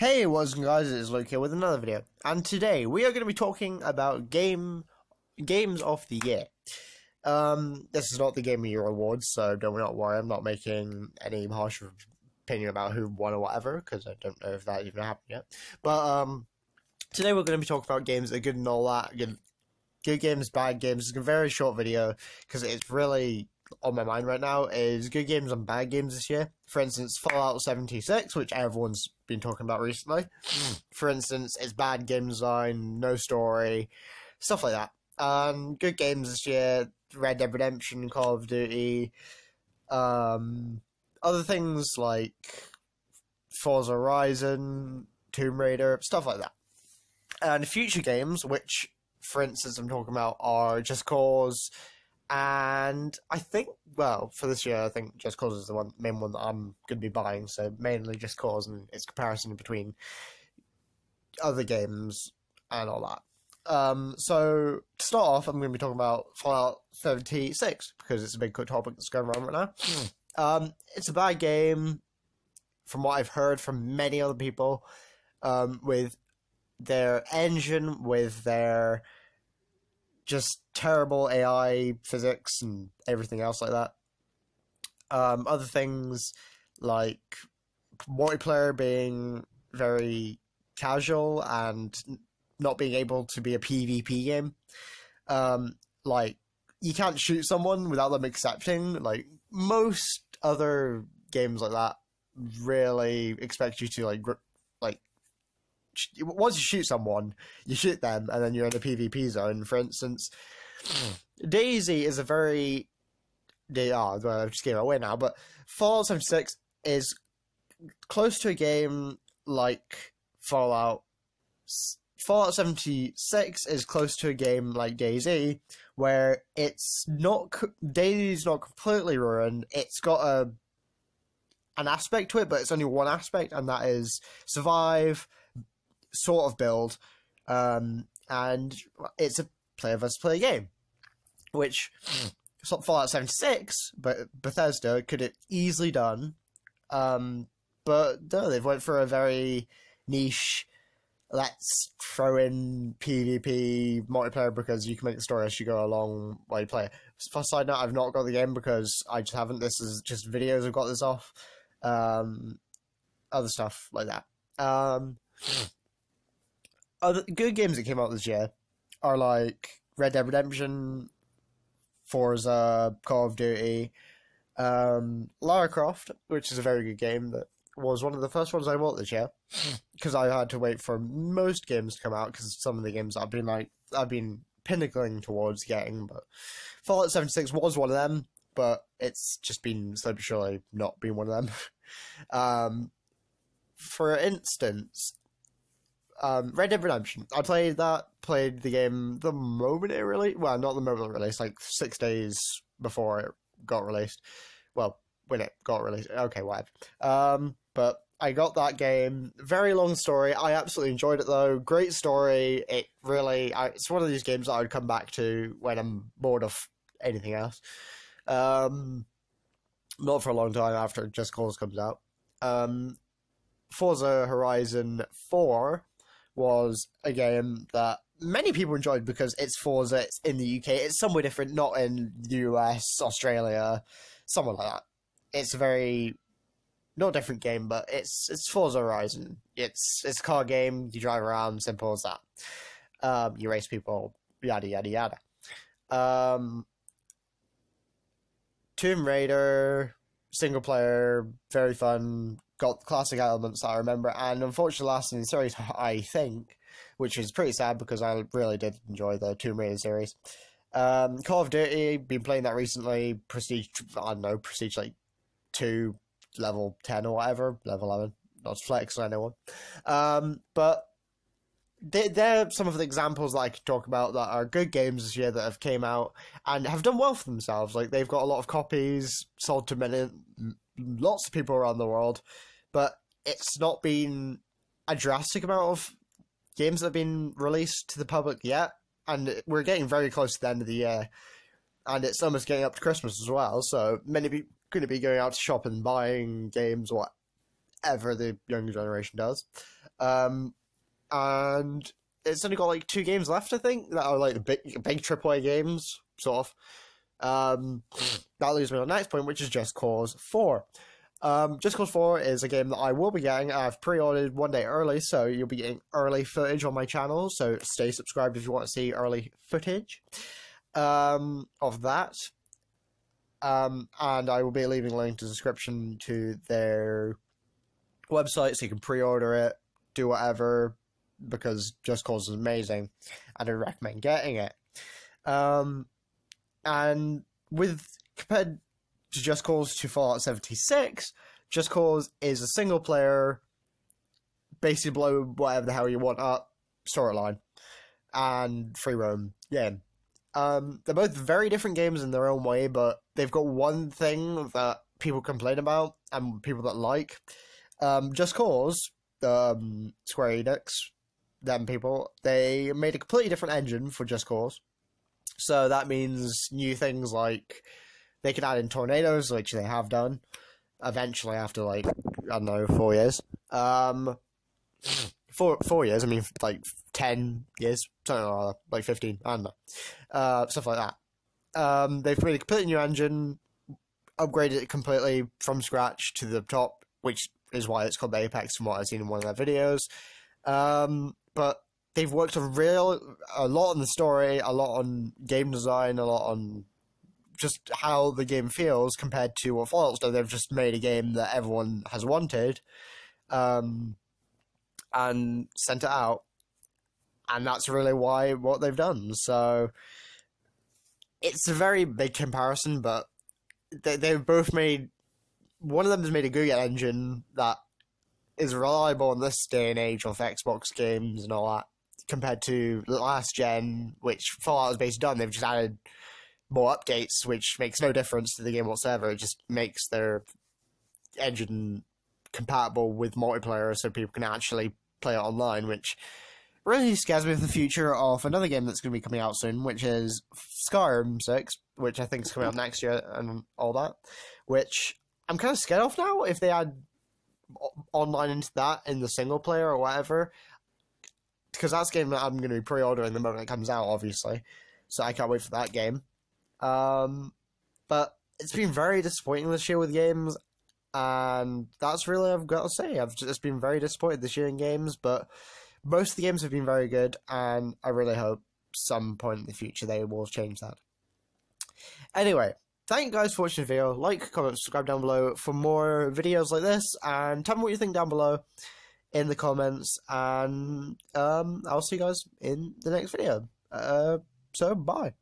Hey, what's up guys, it's Luke here with another video, and today we are going to be talking about games of the year. This is not the Game of the Year awards, so don't not worry, I'm not making any harsh opinion about who won or whatever, because I don't know if that even happened yet. But, today we're going to be talking about games that are good and all that, good games, bad games. It's a very short video, because it's really on my mind right now is good games and bad games this year. For instance, Fallout 76, which everyone's been talking about recently. For instance, it's bad game design, no story, stuff like that. Good games this year, Red Dead Redemption, Call of Duty, other things like Forza Horizon, Tomb Raider, stuff like that. And future games, which, for instance, I'm talking about are Just Cause, and I think, well, for this year, I think Just Cause is the main one that I'm going to be buying, so mainly Just Cause and its comparison between other games and all that. So, to start off, I'm going to be talking about Fallout 76, because it's a big topic that's going around right now. It's a bad game, from what I've heard from many other people, with their engine, with their just terrible AI physics and everything else like that. Other things like multiplayer being very casual and not being able to be a PvP game. Like, you can't shoot someone without them accepting. Like, most other games like that really expect you to, like once you shoot someone, you shoot them, and then you're in a PvP zone. For instance, DayZ is a very... I just gave it away now, but Fallout 76 is close to a game like Fallout 76 is close to a game like DayZ, where it's not... DayZ's not completely ruined. It's got an aspect to it, but it's only one aspect, and that is survive, sort of build, and it's a player versus player game, which Fallout 76, but Bethesda could have easily done, but no, they've went for a very niche, let's throw in PvP multiplayer because you can make the story as you go along while you play it. For side note, I've not got the game because I just haven't. This is just videos I've got this off. Other stuff like that. Other good games that came out this year are like Red Dead Redemption, Forza, Call of Duty, Lara Croft, which is a very good game that was one of the first ones I bought this year because I had to wait for most games to come out because some of the games I've been pinnacling towards getting, but Fallout 76 was one of them, but it's just been slowly but surely not been one of them. For instance, Red Dead Redemption. I played the game the moment it released. Well, not the moment it released, like 6 days before it got released. Well, when it got released. Okay, whatever. But I got that game. Very long story. I absolutely enjoyed it though. Great story. It's one of these games that I would come back to when I'm bored of anything else. Not for a long time after Just Cause comes out. Forza Horizon 4 was a game that many people enjoyed because it's Forza, it's in the UK, it's somewhere different, not in the US, Australia, somewhere like that. It's a very, not different game, but it's Forza Horizon. It's a car game, you drive around, simple as that. You race people, yada yada yada. Tomb Raider, single player, very fun, got classic elements that I remember, and unfortunately last in the series, I think, which is pretty sad because I really did enjoy the Tomb Raider series. Call of Duty, been playing that recently, Prestige like 2, level 10 or whatever, level 11, not to flex on anyone. But they're some of the examples that I could talk about that are good games this year that have came out and have done well for themselves. Like, they've got a lot of copies, sold to lots of people around the world, but it's not been a drastic amount of games that have been released to the public yet, and we're getting very close to the end of the year, and it's almost getting up to Christmas as well, so many people are going to be going out to shop and buying games, whatever the younger generation does. And it's only got like 2 games left, I think, that are like the big AAA games, sort of. That leaves me on the next point, which is Just Cause 4. Just Cause 4 is a game that I will be getting. I've pre-ordered 1 day early, so you'll be getting early footage on my channel, so stay subscribed if you want to see early footage of that. And I will be leaving a link in the description to their website so you can pre-order it, do whatever, because Just Cause is amazing, and I recommend getting it. And compared to Just Cause to Fallout 76, Just Cause is a single player, basically blow whatever the hell you want up storyline and free roam game. They're both very different games in their own way, but they've got one thing that people complain about and people that like. Just Cause, Square Enix, them people, they made a completely different engine for Just Cause. So that means new things like they can add in tornadoes, which they have done eventually after, like, I don't know, 4 years. 4 years, I mean, like 10 years, something like that, like 15, I don't know. Stuff like that. They've made a completely new engine, upgraded it completely from scratch to the top, which is why it's called the Apex from what I've seen in one of their videos. But they've worked a lot on the story, a lot on game design, a lot on just how the game feels compared to what Fallout's done. They've just made a game that everyone has wanted, and sent it out. And that's really what they've done. So it's a very big comparison, but they've both made... One of them has made a good engine that is reliable in this day and age of Xbox games and all that, compared to the last gen, which Fallout is basically done. They've just added more updates, which makes no difference to the game whatsoever. It just makes their engine compatible with multiplayer so people can actually play it online, which really scares me for the future of another game that's going to be coming out soon, which is Skyrim 6, which I think is coming out next year and all that, which I'm kind of scared of now if they add online into that in the single player or whatever, because that's a game that I'm going to be pre-ordering the moment it comes out, obviously, so I can't wait for that game. But it's been very disappointing this year with games, and that's really what I've got to say. I've just been very disappointed this year in games, but most of the games have been very good, and I really hope some point in the future they will change that. Anyway, thank you guys for watching the video. Like, comment, subscribe down below for more videos like this, and tell me what you think down below in the comments, and I'll see you guys in the next video. So, bye.